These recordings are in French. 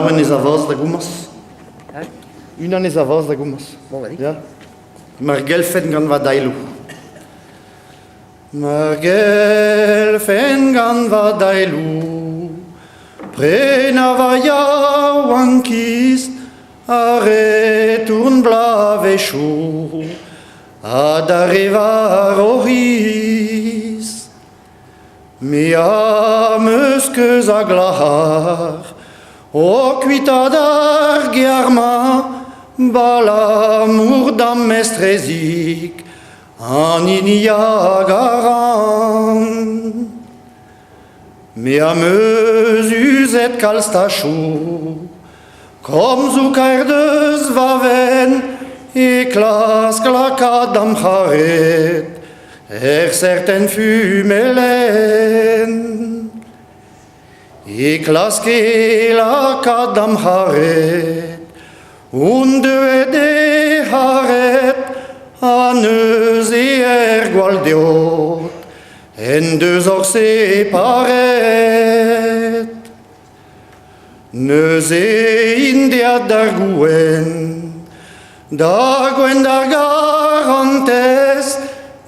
en ez a vaz da gommas. Unan ez a vaz da gommas. Ja. Mar gelfen gant va dailou. Mar gelfen gant va dailou. Prena va ya wankist a retourn blave chou. Ad arrivar oris. Mi am eus keus a glahar. O kuita d'ar germa, balamour d'am mestrezik, an iniagaran. Me am eus uzet kalstachou, kom zouk ar deus vaven, e klas klakad am charet, certain fumelen. E klaske la kadam haret, de haret, an eus e gwal deot, en deus or separet. Neus e indiat d'ar gwen d'ar garantes,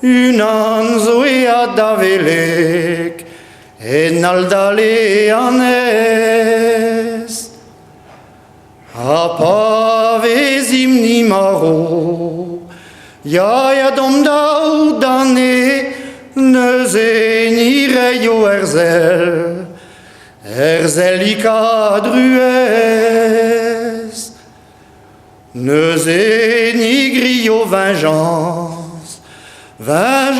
unan zoeat da velek, en aldale anez. A pa vezim ni maro, ya dom daou dane, neuze ni reio erzel ikadruez. Neuze ni grio vengeance d'ar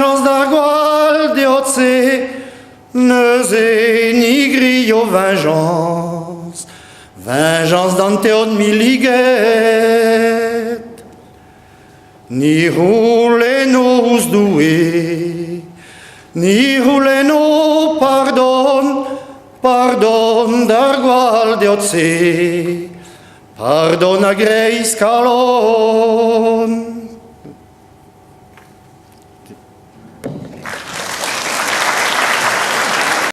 gwal deotse, neuze ni grio vengeance d'anteod miliget. Ni rouleno doué, ni rouleno pardon d'ar gwal deotse, pardon a greiz kalot.